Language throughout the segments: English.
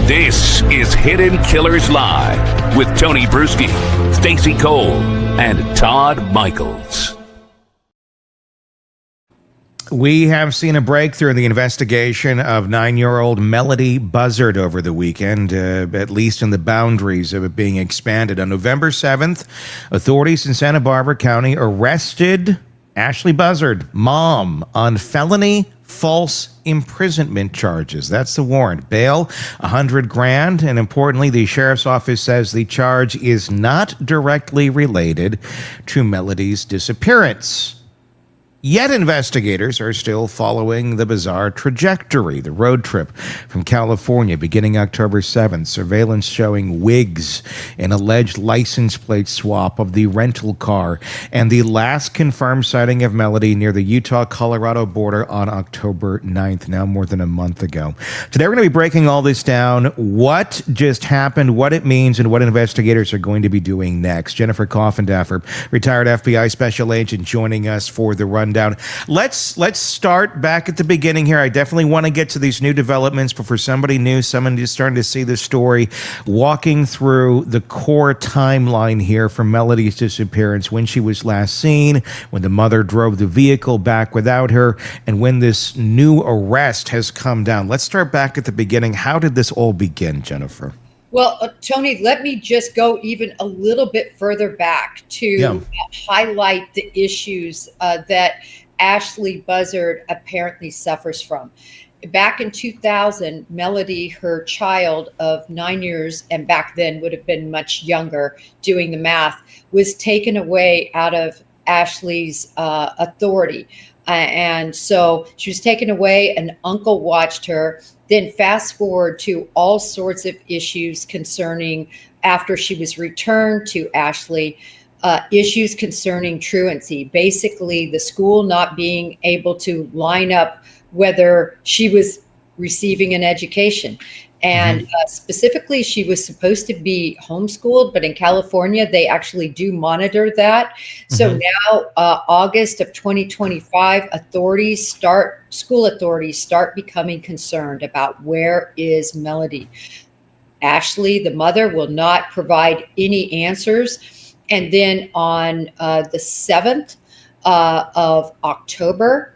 This is Hidden Killers Live with Tony Brueski, Stacy Cole, and Todd Michaels. We have seen a breakthrough in the investigation of 9-year-old Melodee Buzzard over the weekend, at least in the boundaries of it being expanded. On November 7th, authorities in Santa Barbara County arrested Ashlee Buzzard, mom, on felony false imprisonment charges. That's the warrant. Bail, $100,000. And importantly, the sheriff's office says the charge is not directly related to Melodee's disappearance. Yet investigators are still following the bizarre trajectory, the road trip from California beginning October 7th, surveillance showing wigs, an alleged license plate swap of the rental car, and the last confirmed sighting of Melodee near the Utah-Colorado border on October 9th, now more than a month ago. Today we're going to be breaking all this down, what just happened, what it means, and what investigators are going to be doing next. Jennifer Coffindaffer, retired FBI special agent, joining us for the rundown. Let's start back at the beginning here. I definitely want to get to these new developments, but for somebody new, someone who's starting to see this story, walking through the core timeline here from Melodee's disappearance, when she was last seen, when the mother drove the vehicle back without her, and when this new arrest has come down. Let's start back at the beginning. How did this all begin, Jennifer? Well, Tony, let me just go even a little bit further back to highlight the issues that Ashlee Buzzard apparently suffers from. Back in 2000, Melodee, her child of 9 years, and back then would have been much younger, doing the math, was taken away out of Ashlee's authority. And so she was taken away, an uncle watched her. Then fast forward to all sorts of issues concerning after she was returned to Ashlee, issues concerning truancy, basically the school not being able to line up whether she was receiving an education. And specifically, she was supposed to be homeschooled, but in California, they actually do monitor that. So now, August of 2025, school authorities start becoming concerned about where is Melodee. Ashlee, the mother, will not provide any answers. And then on the 7th of October,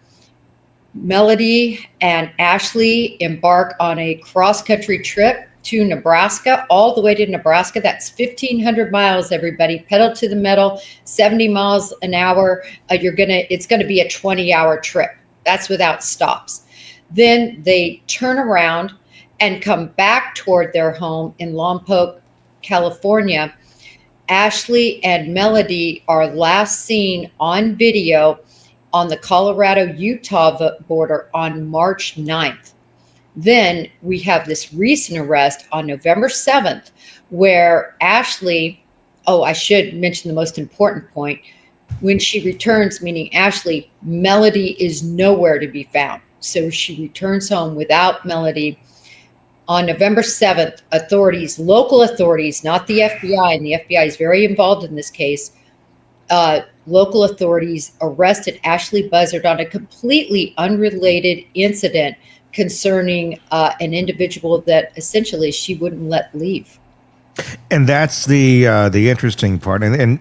Melodee and Ashlee embark on a cross-country trip to Nebraska, all the way to Nebraska. That's 1,500 miles, everybody. Pedal to the metal, 70 miles an hour. It's gonna be a 20-hour trip. That's without stops. Then they turn around and come back toward their home in Lompoc, California. Ashlee and Melodee are last seen on video on the Colorado-Utah border on March 9th. Then we have this recent arrest on November 7th, where Ashlee, I should mention the most important point, when she returns, meaning Ashlee, Melodee is nowhere to be found. So she returns home without Melodee. On November 7th, local authorities, not the FBI, and the FBI is very involved in this case, local authorities arrested Ashlee Buzzard on a completely unrelated incident concerning an individual that essentially she wouldn't let leave. And that's the interesting part, and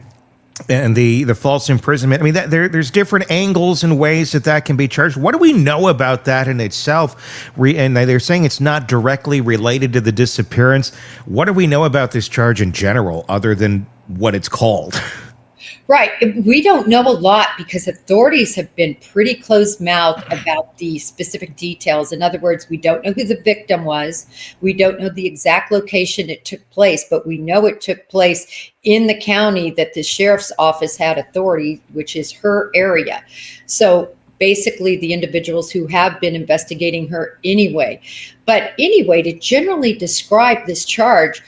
the false imprisonment. I mean, there's different angles and ways that can be charged. What do we know about that in itself? And they're saying it's not directly related to the disappearance. What do we know about this charge in general, other than what it's called? Right. We don't know a lot because authorities have been pretty closed-mouthed about the specific details. In other words, we don't know who the victim was. We don't know the exact location it took place, but we know it took place in the county that the sheriff's office had authority, which is her area. So basically the individuals who have been investigating her anyway. But anyway, to generally describe this charge,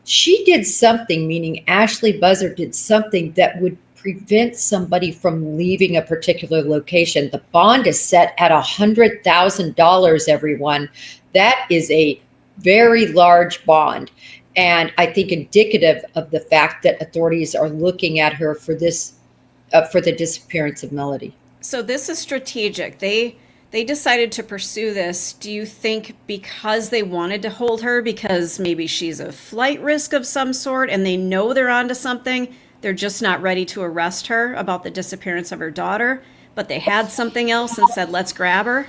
she did something, meaning Ashlee Buzzard did something that would prevent somebody from leaving a particular location. The bond is set at $100,000, everyone. That is a very large bond. And I think indicative of the fact that authorities are looking at her for this, for the disappearance of Melodee. So this is strategic. They They decided to pursue this, do you think because they wanted to hold her, because maybe she's a flight risk of some sort and they know they're onto something, they're just not ready to arrest her about the disappearance of her daughter, but they had something else and said, let's grab her?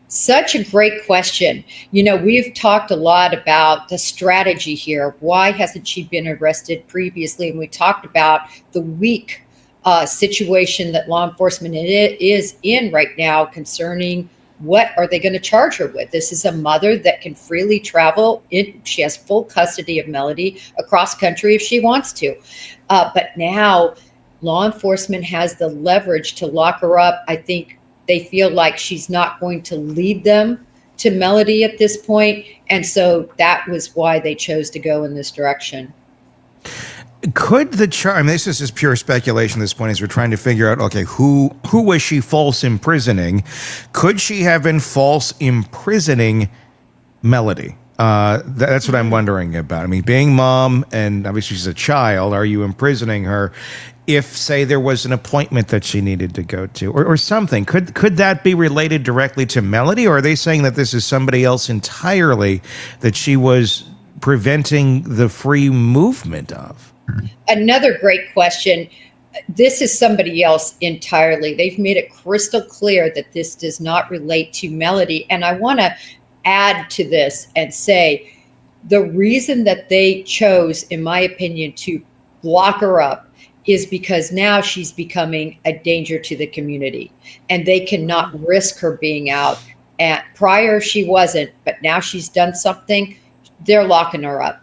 Such a great question. You know, we've talked a lot about the strategy here. Why hasn't she been arrested previously? And we talked about the weak situation that law enforcement is in right now concerning what are they going to charge her with. This is a mother that can freely travel. She has full custody of Melodee across country if she wants to. But now law enforcement has the leverage to lock her up. I think they feel like she's not going to lead them to Melodee at this point. And so that was why they chose to go in this direction. Could the charge, I mean, this is just pure speculation at this point as we're trying to figure out, okay, who was she false imprisoning? Could she have been false imprisoning Melodee? That's what I'm wondering about. I mean, being mom, and obviously she's a child, are you imprisoning her? If, say, there was an appointment that she needed to go to or something, could that be related directly to Melodee? Or are they saying that this is somebody else entirely that she was preventing the free movement of? Another great question. This is somebody else entirely. They've made it crystal clear that this does not relate to Melodee. And I want to add to this and say the reason that they chose, in my opinion, to lock her up is because now she's becoming a danger to the community and they cannot risk her being out. And prior she wasn't, but now she's done something, they're locking her up.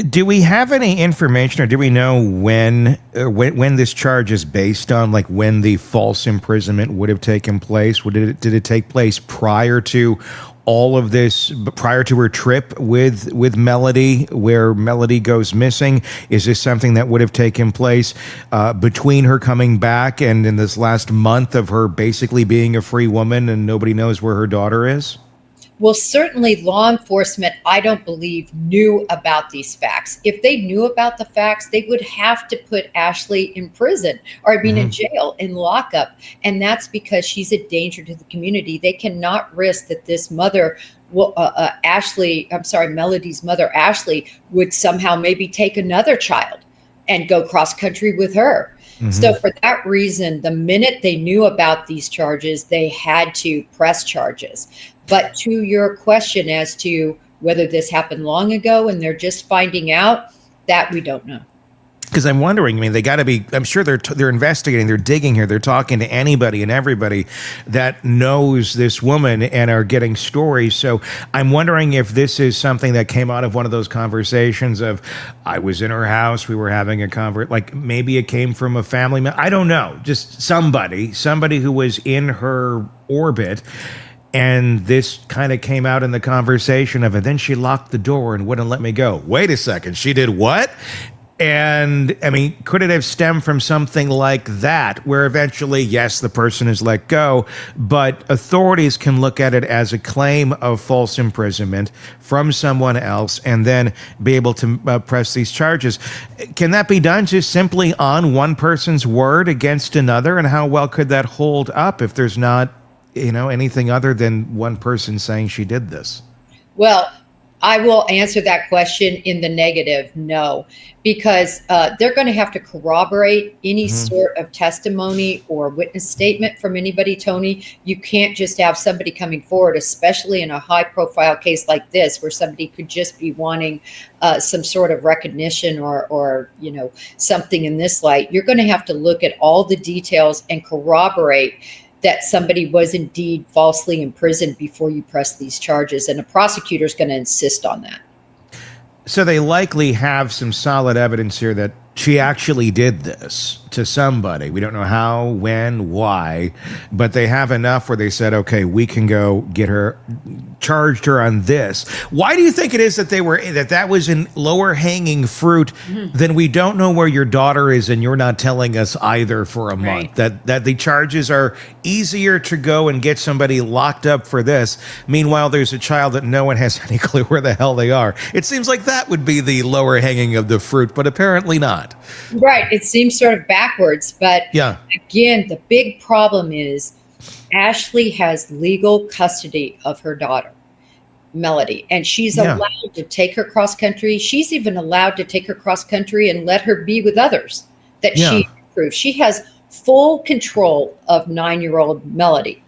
Do we have any information, or do we know when this charge is based on, like when the false imprisonment would have taken place? Did it take place prior to all of this, prior to her trip with Melodee, where Melodee goes missing? Is this something that would have taken place between her coming back and in this last month of her basically being a free woman and nobody knows where her daughter is? Well, certainly law enforcement, I don't believe, knew about these facts. If they knew about the facts, they would have to put Ashlee in prison, or I mean in jail, in lockup. And that's because she's a danger to the community. They cannot risk that this mother, Melodee's mother, Ashlee, would somehow maybe take another child and go cross country with her. So for that reason, the minute they knew about these charges, they had to press charges. But to your question as to whether this happened long ago and they're just finding out, that we don't know. Because I'm wondering, I mean, they got to be, I'm sure they're investigating, they're digging here, they're talking to anybody and everybody that knows this woman and are getting stories. So I'm wondering if this is something that came out of one of those conversations of, I was in her house, we were having a like maybe it came from a family member. I don't know, just somebody who was in her orbit. And this kind of came out in the conversation of, and then she locked the door and wouldn't let me go. Wait a second, she did what? And I mean, could it have stemmed from something like that, where eventually, yes, the person is let go, but authorities can look at it as a claim of false imprisonment from someone else and then be able to press these charges? Can that be done just simply on one person's word against another? And how well could that hold up if there's not, anything other than one person saying she did this? Well, I will answer that question in the negative, no, because they're going to have to corroborate any sort of testimony or witness statement from anybody, Tony. You can't just have somebody coming forward, especially in a high-profile case like this, where somebody could just be wanting some sort of recognition or something in this light. You're going to have to look at all the details and corroborate that somebody was indeed falsely imprisoned before you press these charges. And the prosecutor is going to insist on that. So they likely have some solid evidence here that she actually did this to somebody. We don't know how, when, why, but they have enough where they said, okay, we can go get her, charged her on this. Why do you think it is that that was in lower hanging fruit than we don't know where your daughter is and you're not telling us either for a month? That the charges are easier to go and get somebody locked up for this. Meanwhile, there's a child that no one has any clue where the hell they are. It seems like that would be the lower hanging of the fruit, but apparently not. Right. It seems sort of backwards. But again, the big problem is Ashlee has legal custody of her daughter, Melodee, and she's allowed to take her cross country. She's even allowed to take her cross country and let her be with others that she approves. She has full control of 9-year-old Melodee.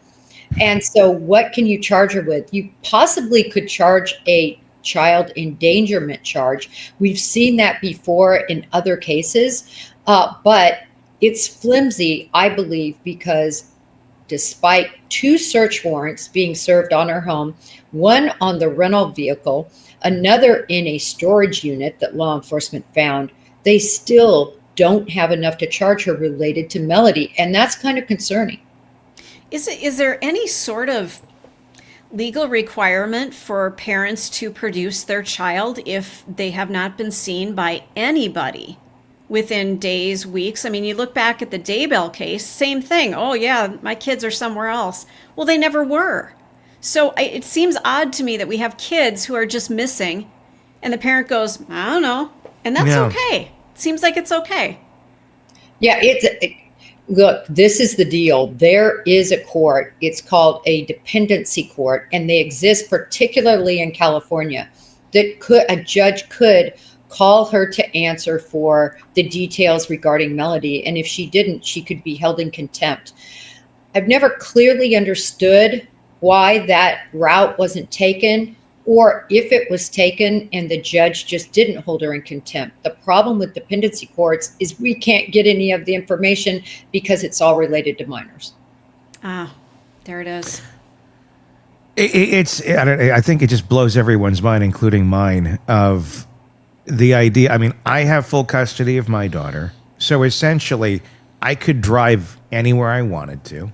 And so what can you charge her with? You possibly could charge a child endangerment charge. We've seen that before in other cases, but it's flimsy, I believe, because despite 2 search warrants being served on her home, one on the rental vehicle, another in a storage unit that law enforcement found, they still don't have enough to charge her related to Melodee. And that's kind of concerning. Is there any sort of legal requirement for parents to produce their child if they have not been seen by anybody within days, weeks? I mean, you look back at the Daybell case, same thing. Oh, yeah, my kids are somewhere else. Well, they never were. So it seems odd to me that we have kids who are just missing and the parent goes, I don't know. And that's okay. It seems like it's okay. Yeah, look, this is the deal. There is a court. It's called a dependency court, and they exist particularly in California. That a judge could call her to answer for the details regarding Melodee, and if she didn't, she could be held in contempt. I've never clearly understood why that route wasn't taken, or if it was taken and the judge just didn't hold her in contempt. The problem with dependency courts is we can't get any of the information because it's all related to minors. Ah, there it is. I think it just blows everyone's mind, including mine, of the idea. I mean, I have full custody of my daughter. So essentially, I could drive anywhere I wanted to,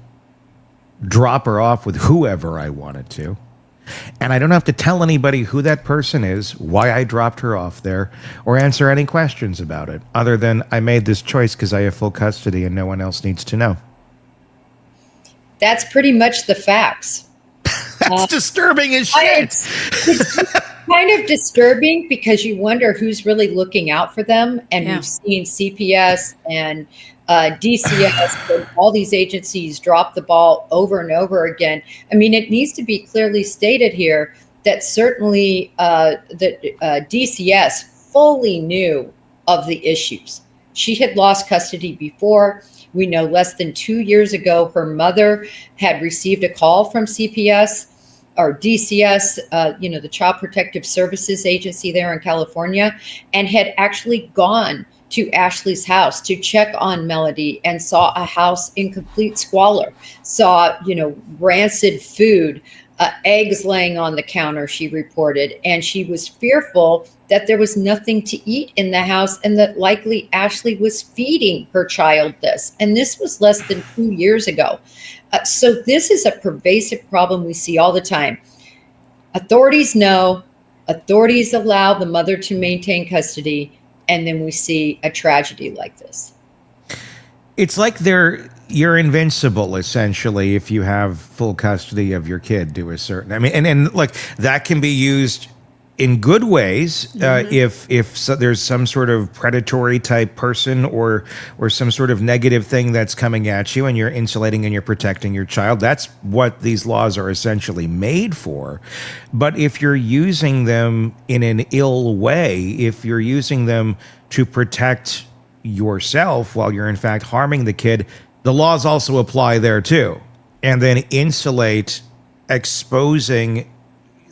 drop her off with whoever I wanted to, and I don't have to tell anybody who that person is, why I dropped her off there, or answer any questions about it, other than I made this choice because I have full custody and no one else needs to know. That's pretty much the facts. That's disturbing as shit. It's kind of disturbing because you wonder who's really looking out for them. And we've seen CPS and DCS, and all these agencies drop the ball over and over again. I mean, it needs to be clearly stated here that certainly DCS fully knew of the issues. She had lost custody before. We know less than 2 years ago, her mother had received a call from CPS or DCS, the Child Protective Services Agency there in California, and had actually gone to Ashlee's house to check on Melodee and saw a house in complete squalor, saw, rancid food, eggs laying on the counter, she reported. And she was fearful that there was nothing to eat in the house and that likely Ashlee was feeding her child this. And this was less than 2 years ago. So this is a pervasive problem we see all the time. Authorities know, authorities allow the mother to maintain custody, and then we see a tragedy like this. It's like you're invincible, essentially, if you have full custody of your kid to a certain. I mean, and like that can be used in good ways if there's some sort of predatory type person or some sort of negative thing that's coming at you, and you're insulating and you're protecting your child. That's what these laws are essentially made for. But if you're using them in an ill way, if you're using them to protect yourself while you're in fact harming the kid, the laws also apply there too. And then insulate, exposing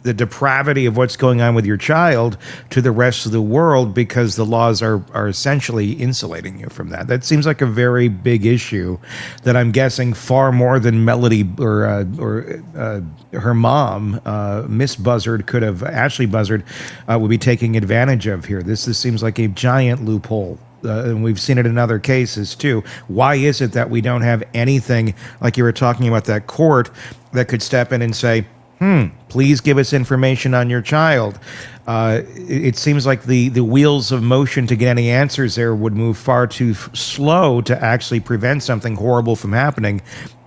the depravity of what's going on with your child to the rest of the world because the laws are essentially insulating you from that. That seems like a very big issue that I'm guessing far more than Melodee or her mom, Miss Buzzard, Ashlee Buzzard, would be taking advantage of here. This seems like a giant loophole. And we've seen it in other cases too. Why is it that we don't have anything like you were talking about, that court that could step in and say, please give us information on your child? It seems like the wheels of motion to get any answers there would move far too slow to actually prevent something horrible from happening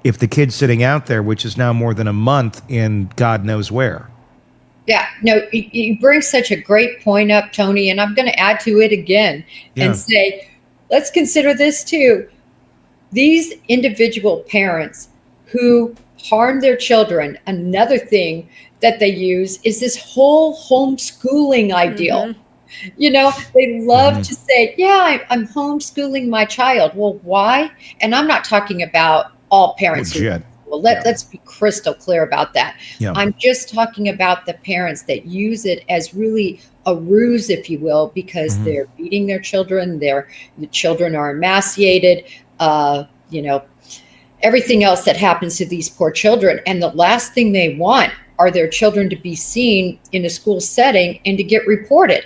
if the kid's sitting out there, which is now more than a month in God knows where. Yeah, no, you bring such a great point up, Tony, and I'm going to add to it again and say, let's consider this too. These individual parents who harm their children. Another thing that they use is this whole homeschooling ideal. You know, they love to say, yeah, I'm homeschooling my child. Well, why? And I'm not talking about all parents. Well, let's be crystal clear about that. Yeah. I'm just talking about the parents that use it as really a ruse, if you will, because they're beating their children. The children are emaciated, you know, everything else that happens to these poor children. And the last thing they want are their children to be seen in a school setting and to get reported.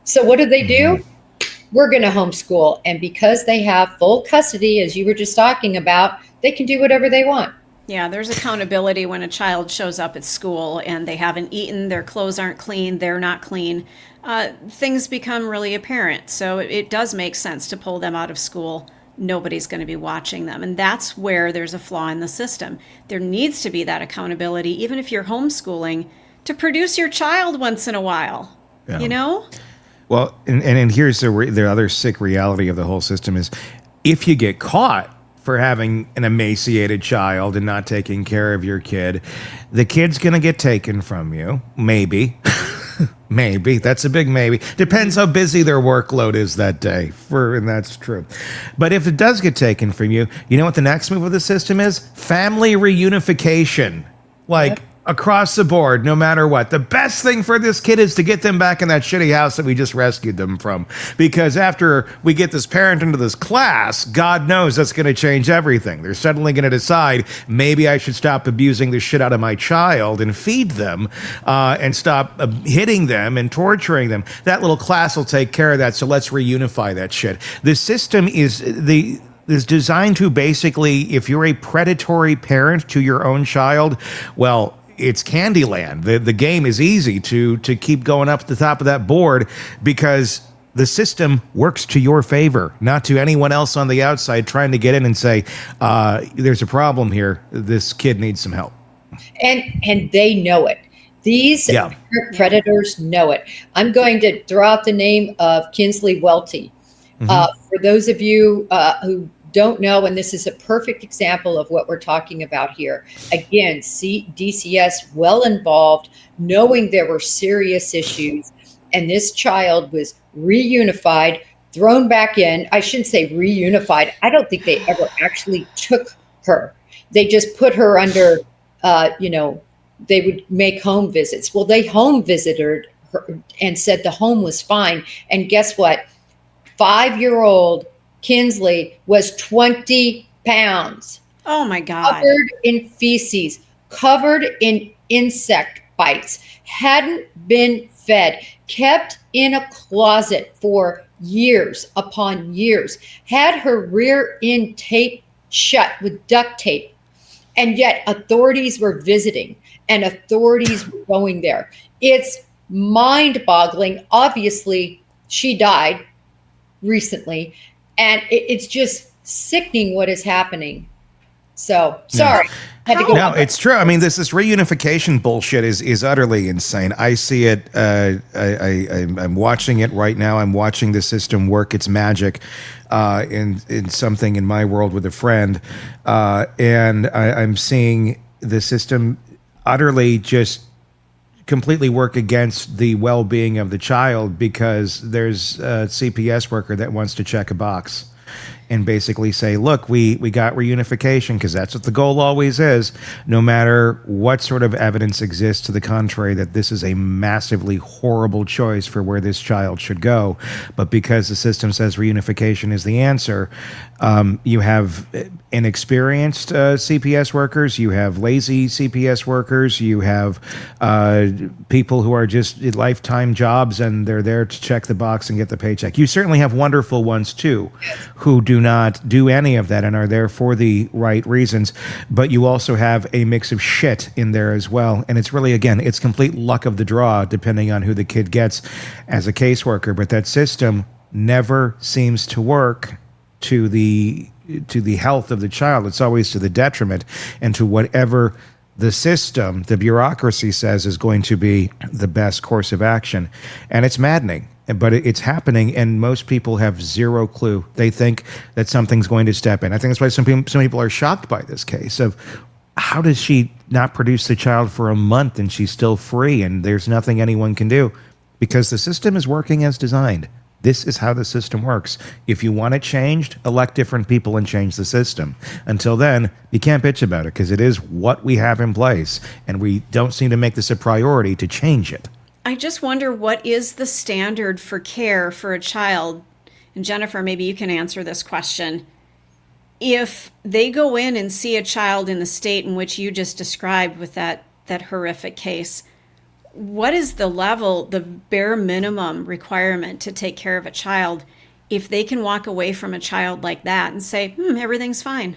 So what do? We're going to homeschool. And because they have full custody, as you were just talking about, they can do whatever they want. Yeah, there's accountability when a child shows up at school and they haven't eaten, their clothes aren't clean, they're not clean. Things become really apparent. So it does make sense to pull them out of school. Nobody's going to be watching them. And that's where there's a flaw in the system. There needs to be that accountability, even if you're homeschooling, to produce your child once in a while, you know? Well, and here's the other sick reality of the whole system is if you get caught for having an emaciated child and not taking care of your kid, the kid's going to get taken from you. Maybe. Maybe. That's a big maybe. Depends how busy their workload is that day. And that's true. But if it does get taken from you, you know what the next move of the system is? Family reunification. Like, across the board, no matter what. The best thing for this kid is to get them back in that shitty house that we just rescued them from. Because after we get this parent into this class, God knows that's going to change everything. They're suddenly going to decide, maybe I should stop abusing the shit out of my child and feed them and stop hitting them and torturing them. That little class will take care of that, so let's reunify that shit. The system is designed to basically, if you're a predatory parent to your own child, well, it's Candyland. The game is easy to keep going up at the top of that board because the system works to your favor, not to anyone else on the outside trying to get in and say, there's a problem here. This kid needs some help. And they know it. These predators know it. I'm going to throw out the name of Kinsley Welty. For those of you who don't know, and this is a perfect example of what we're talking about here. Again, DCS well involved, knowing there were serious issues, and this child was reunified, thrown back in. I shouldn't say reunified. I don't think they ever actually took her. They just put her under, they would make home visits. Well, they home visited her and said the home was fine. And guess what? 5-year-old Kinsley was 20 pounds. Oh my God. Covered in feces, covered in insect bites, hadn't been fed, kept in a closet for years upon years, had her rear end taped shut with duct tape. And yet authorities were visiting and authorities were going there. It's mind-boggling. Obviously, she died recently. And it's just sickening what is happening. So, sorry. No, it's true. I mean, this reunification bullshit is utterly insane. I see it. I'm watching it right now. I'm watching the system work its magic in something in my world with a friend. And I'm seeing the system utterly just completely work against the well-being of the child because there's a CPS worker that wants to check a box and basically say, look, we got reunification because that's what the goal always is, no matter what sort of evidence exists to the contrary, that this is a massively horrible choice for where this child should go. But because the system says reunification is the answer, you have inexperienced CPS workers, you have lazy CPS workers, you have people who are just lifetime jobs and they're there to check the box and get the paycheck. You certainly have wonderful ones too, who do not do any of that and are there for the right reasons. But you also have a mix of shit in there as well. And it's really, again, it's complete luck of the draw depending on who the kid gets as a caseworker. But that system never seems to work to the health of the child. It's always to the detriment and to whatever the system, the bureaucracy says is going to be the best course of action. And it's maddening, but it's happening. And most people have zero clue. They think that something's going to step in. I think that's why some people are shocked by this case of how does she not produce the child for a month and she's still free and there's nothing anyone can do? Because the system is working as designed. This is how the system works. If you want it changed, elect different people and change the system. Until then, you can't bitch about it because it is what we have in place, and we don't seem to make this a priority to change it. I just wonder, what is the standard for care for a child? And Jennifer, maybe you can answer this question. If they go in and see a child in the state in which you just described with that horrific case, what is the level, the bare minimum requirement to take care of a child if they can walk away from a child like that and say, everything's fine?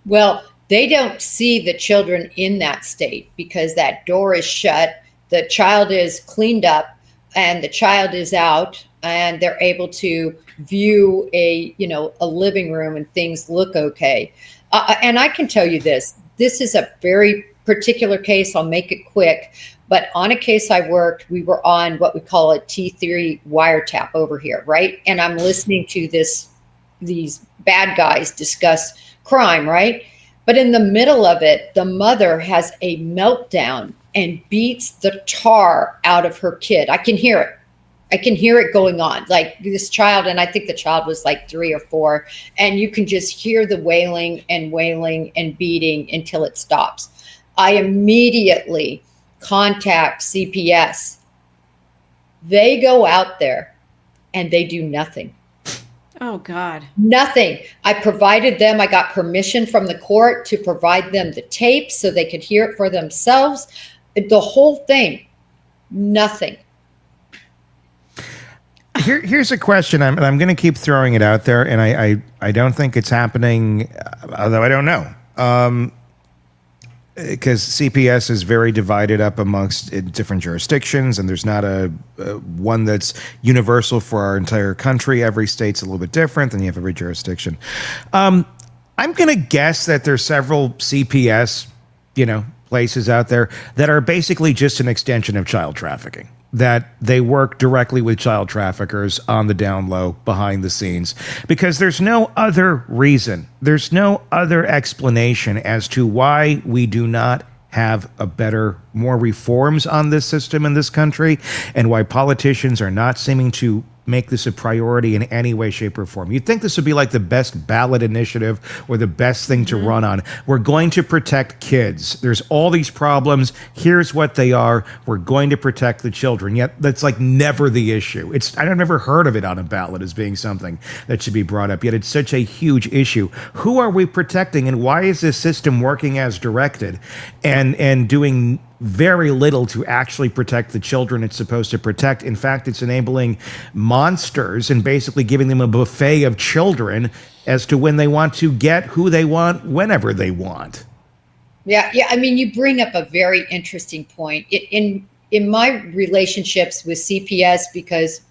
Well, they don't see the children in that state because that door is shut, the child is cleaned up, and the child is out, and they're able to view a living room and things look okay. And I can tell you this is a very particular case. I'll make it quick. But on a case I worked, we were on what we call a T3 wiretap over here, right? And I'm listening to these bad guys discuss crime, right? But in the middle of it, the mother has a meltdown and beats the tar out of her kid. I can hear it. I can hear it going on. Like this child, and I think the child was like 3 or 4, and you can just hear the wailing and beating until it stops. I immediately contact CPS. They go out there and they do nothing. Oh, God. Nothing. I provided them, I got permission from the court to provide them the tape so they could hear it for themselves. The whole thing, nothing. Here's a question, and I'm going to keep throwing it out there, and I don't think it's happening, although I don't know. Because CPS is very divided up amongst different jurisdictions, and there's not a one that's universal for our entire country. Every state's a little bit different, and you have every jurisdiction. I'm going to guess that there's several CPS, places out there that are basically just an extension of child trafficking. That they work directly with child traffickers on the down low, behind the scenes, because there's no other reason, there's no other explanation as to why we do not have more reforms on this system in this country, and why politicians are not seeming to make this a priority in any way, shape, or form. You'd think this would be like the best ballot initiative or the best thing to run on. We're going to protect kids. There's all these problems. Here's what they are. We're going to protect the children. Yet that's like never the issue. I've never heard of it on a ballot as being something that should be brought up. Yet it's such a huge issue. Who are we protecting, and why is this system working as directed and doing very little to actually protect the children it's supposed to protect? In fact, it's enabling monsters and basically giving them a buffet of children as to when they want to get who they want, whenever they want. Yeah. I mean, you bring up a very interesting point. In my relationships with CPS, because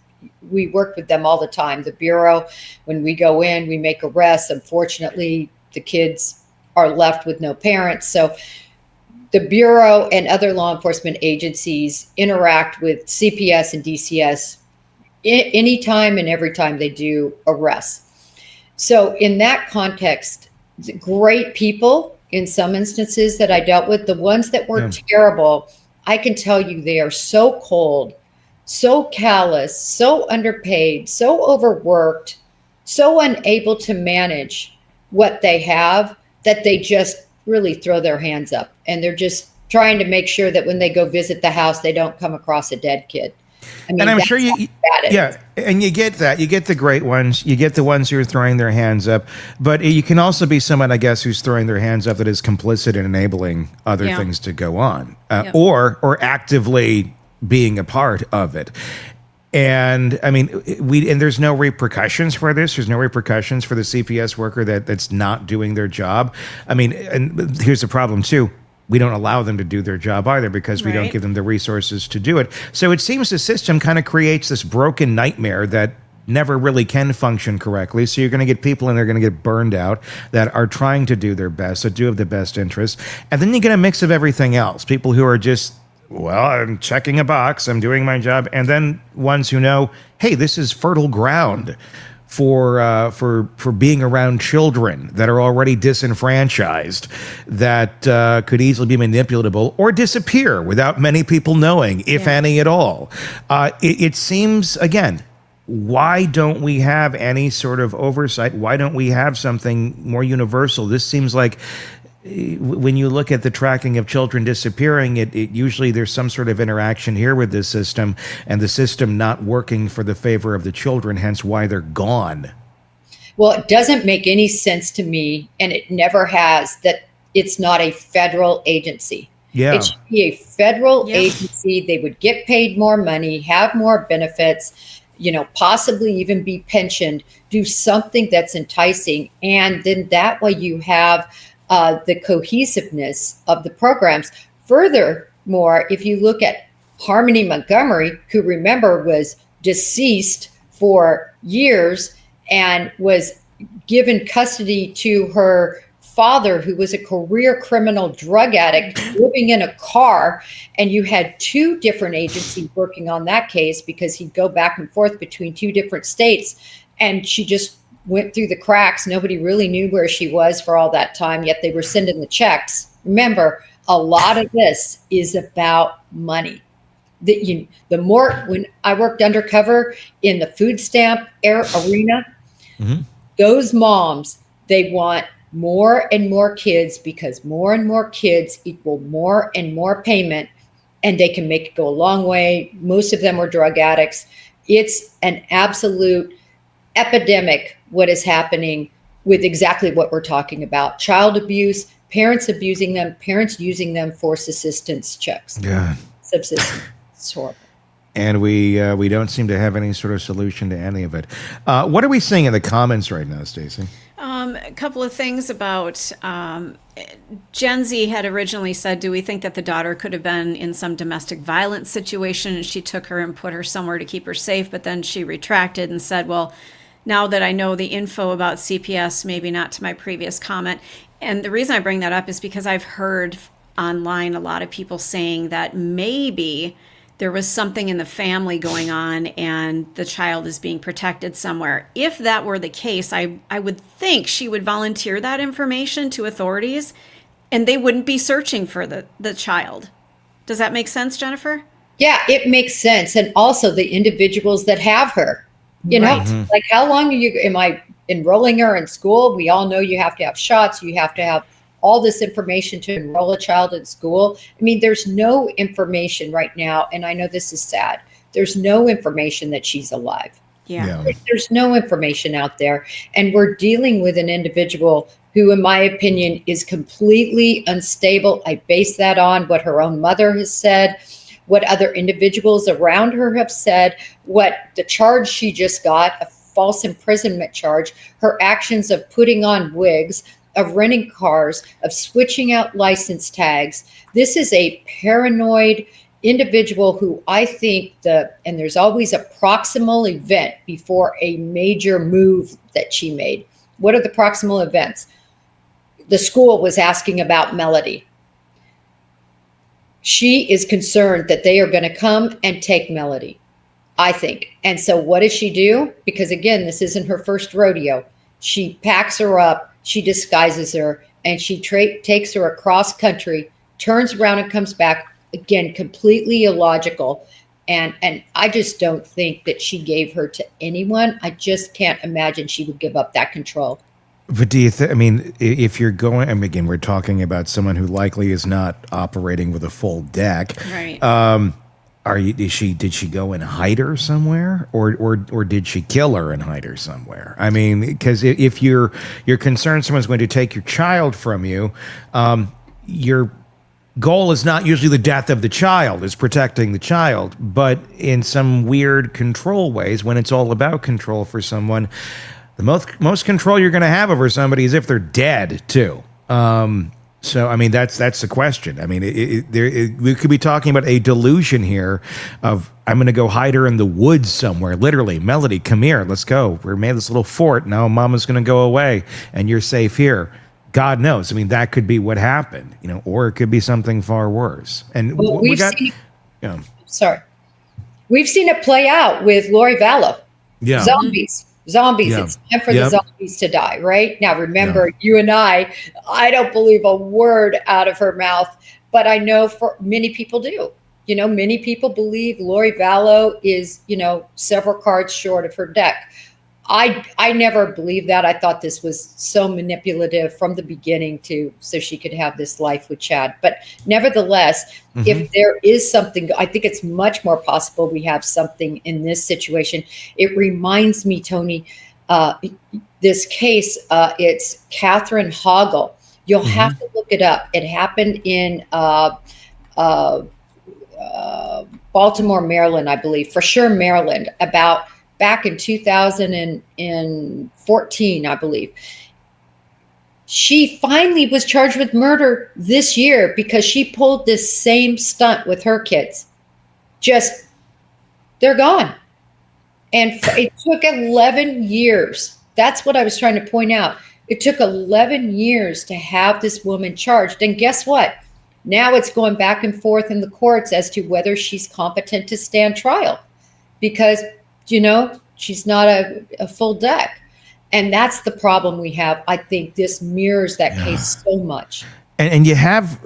we work with them all the time, the Bureau, when we go in, we make arrests. Unfortunately, the kids are left with no parents. So the Bureau and other law enforcement agencies interact with CPS and DCS anytime and every time they do arrests. So in that context, great people in some instances that I dealt with, the ones that were terrible, I can tell you they are so cold, so callous, so underpaid, so overworked, so unable to manage what they have that they just really throw their hands up, and they're just trying to make sure that when they go visit the house, they don't come across a dead kid. I mean, and I'm sure and you get that. You get the great ones. You get the ones who are throwing their hands up. But you can also be someone, I guess, who's throwing their hands up that is complicit in enabling other things to go on, or actively being a part of it. And I mean, and there's no repercussions for this. There's no repercussions for the CPS worker that's not doing their job. I mean, and here's the problem too. We don't allow them to do their job either because we don't give them the resources to do it. So it seems the system kind of creates this broken nightmare that never really can function correctly. So you're going to get people and they're going to get burned out that are trying to do their best, that do have the best interests. And then you get a mix of everything else. People who are just, well, I'm checking a box, I'm doing my job. And then ones who know, hey, this is fertile ground for being around children that are already disenfranchised, that could easily be manipulatable or disappear without many people knowing, if any at all. It seems, again, why don't we have any sort of oversight? Why don't we have something more universal? This seems like, when you look at the tracking of children disappearing, it usually there's some sort of interaction here with this system, and the system not working for the favor of the children, hence why they're gone. Well, it doesn't make any sense to me, and it never has, that it's not a federal agency. Yeah. It should be a federal agency. They would get paid more money, have more benefits, possibly even be pensioned, do something that's enticing. And then that way you have the cohesiveness of the programs. Furthermore, if you look at Harmony Montgomery, who, remember, was deceased for years and was given custody to her father, who was a career criminal drug addict living in a car, and you had two different agencies working on that case because he'd go back and forth between two different states, and she just went through the cracks. Nobody really knew where she was for all that time, yet they were sending the checks. Remember, a lot of this is about money. The more, when I worked undercover in the food stamp arena, those moms, they want more and more kids, because more and more kids equal more and more payment, and they can make it go a long way. Most of them were drug addicts. It's an absolute epidemic what is happening with exactly what we're talking about: child abuse, parents abusing them, parents using them for subsistence checks. Subsistence. It's horrible. And we don't seem to have any sort of solution to any of it. What are we seeing in the comments right now, Stacy? A couple of things about Gen Z had originally said, do we think that the daughter could have been in some domestic violence situation and she took her and put her somewhere to keep her safe? But then she retracted and said, well, now that I know the info about CPS, maybe not to my previous comment. And the reason I bring that up is because I've heard online a lot of people saying that maybe there was something in the family going on and the child is being protected somewhere. If that were the case, I would think she would volunteer that information to authorities and they wouldn't be searching for the child. Does that make sense, Jennifer? Yeah, it makes sense. And also the individuals that have her. Like, how long am I enrolling her in school? We all know you have to have shots. You have to have all this information to enroll a child in school. I mean, there's no information right now. And I know this is sad. There's no information that she's alive. Yeah. There's no information out there. And we're dealing with an individual who, in my opinion, is completely unstable. I base that on what her own mother has said, what other individuals around her have said, what the charge she just got, a false imprisonment charge, her actions of putting on wigs, of renting cars, of switching out license tags. This is a paranoid individual who I think and there's always a proximal event before a major move that she made. What are the proximal events? The school was asking about Melodee. She is concerned that they are going to come and take Melodee, I think. And so what does she do? Because again, this isn't her first rodeo. She packs her up, she disguises her, and she takes her across country, turns around and comes back, again, completely illogical. And I just don't think that she gave her to anyone. I just can't imagine she would give up that control. But do you I mean, if you're going, again, we're talking about someone who likely is not operating with a full deck. Right. Did she go and hide her somewhere, or did she kill her and hide her somewhere? I mean, because if you're concerned someone's going to take your child from you, your goal is not usually the death of the child, it's protecting the child. But in some weird control ways, when it's all about control for someone, the most control you're going to have over somebody is if they're dead too. So, I mean, that's the question. I mean, we could be talking about a delusion here of, I'm going to go hide her in the woods somewhere. Literally, Melodee, come here, let's go. We made this little fort. Now Mama's going to go away and you're safe here. God knows. I mean, that could be what happened, or it could be something far worse. And well, we've seen it play out with Lori Vallow. Yeah. Zombies. Zombies. Yeah. It's time for the zombies to die, right? Now, remember, you and I don't believe a word out of her mouth, but I know for many people do. Many people believe Lori Vallow is, several cards short of her deck. I never believed that. I thought this was so manipulative from the beginning so she could have this life with Chad. But nevertheless, if there is something, I think it's much more possible we have something in this situation. It reminds me, Tony, this case, it's Catherine Hoggle. You'll have to look it up. It happened in Baltimore, Maryland, I believe, for sure Maryland, back in 2014, I believe. She finally was charged with murder this year because she pulled this same stunt with her kids. They're gone. And it took 11 years. That's what I was trying to point out. It took 11 years to have this woman charged. And guess what? Now it's going back and forth in the courts as to whether she's competent to stand trial because, she's not a full deck. And that's the problem we have. I think this mirrors that case so much. And you have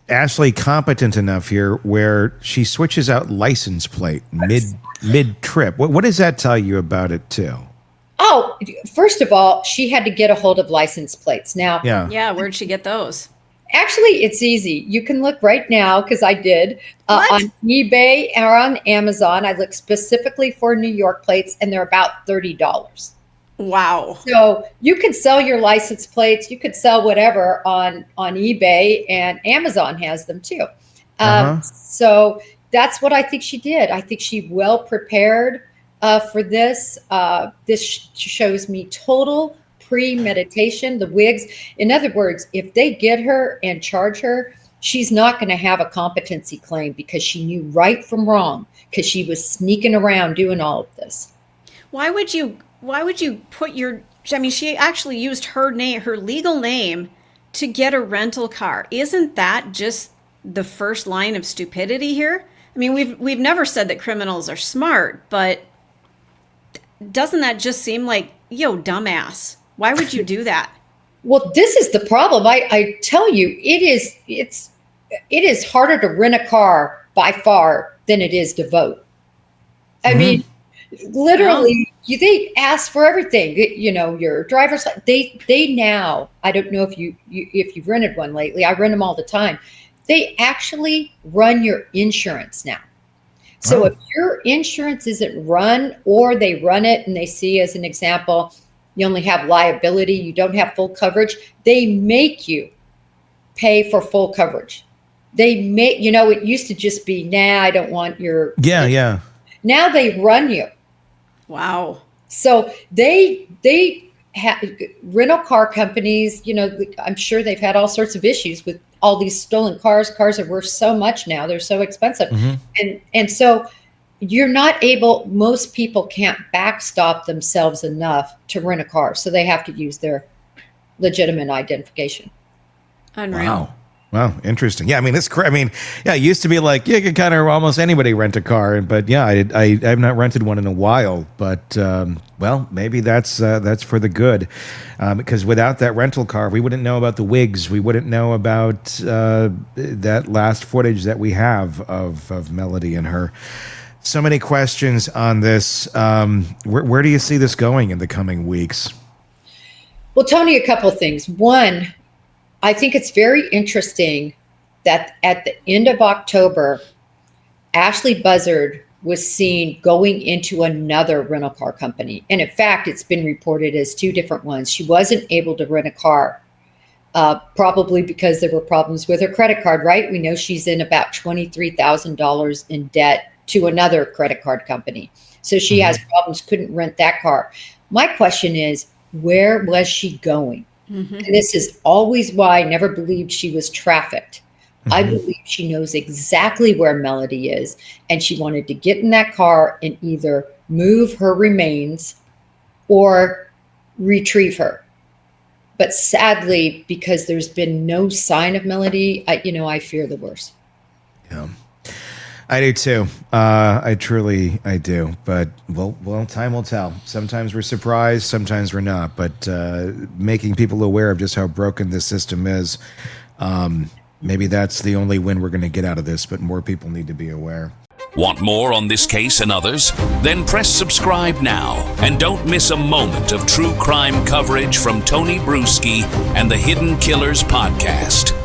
Ashlee competent enough here where she switches out license plate mid trip. What does that tell you about it too? Oh, first of all, she had to get a hold of license plates. Now, where'd she get those? Actually, it's easy. You can look right now, because I did, on eBay or on Amazon. I looked specifically for New York plates, and they're about $30. Wow. So you could sell your license plates. You could sell whatever on eBay, and Amazon has them too. So that's what I think she did. I think she well prepared for this. This shows me total premeditation, the wigs. In other words, if they get her and charge her, she's not going to have a competency claim because she knew right from wrong because she was sneaking around doing all of this. Why would you put she actually used her legal name to get a rental car. Isn't that just the first line of stupidity here? I mean, we've never said that criminals are smart, but doesn't that just seem like, dumbass? Why would you do that? Well, this is the problem. I tell you, it is harder to rent a car by far than it is to vote. I mean, literally, they ask for everything. Your driver's license. They now. I don't know if you've rented one lately. I rent them all the time. They actually run your insurance now. So if your insurance isn't run, or they run it and they see, as an example, you only have liability, you don't have full coverage, they make you pay for full coverage. They make, it used to just be, I don't want your. Yeah. Now they run you. Wow. So they have rental car companies, I'm sure they've had all sorts of issues with all these stolen cars. Cars are worth so much now. They're so expensive. And so you're not able, most people can't backstop themselves enough to rent a car. So they have to use their legitimate identification. Unreal. Wow. Interesting. Yeah. I mean, it used to be like, you could kind of almost anybody rent a car, but I have not rented one in a while, but, maybe that's for the good. Because without that rental car, we wouldn't know about the wigs. We wouldn't know about, that last footage that we have of Melodee and her. So many questions on this. Where do you see this going in the coming weeks? Well, Tony, a couple of things. One, I think it's very interesting that at the end of October, Ashlee Buzzard was seen going into another rental car company. And in fact, it's been reported as two different ones. She wasn't able to rent a car, probably because there were problems with her credit card, right? We know she's in about $23,000 in debt to another credit card company. So she has problems, couldn't rent that car. My question is, where was she going? And this is always why I never believed she was trafficked. I believe she knows exactly where Melodee is, and she wanted to get in that car and either move her remains or retrieve her. But sadly, because there's been no sign of Melodee, I fear the worst. Yeah. I do too. I do. But well, time will tell. Sometimes we're surprised, sometimes we're not. But making people aware of just how broken this system is, maybe that's the only win we're going to get out of this. But more people need to be aware. Want more on this case and others? Then press subscribe now and don't miss a moment of true crime coverage from Tony Brueski and the Hidden Killers podcast.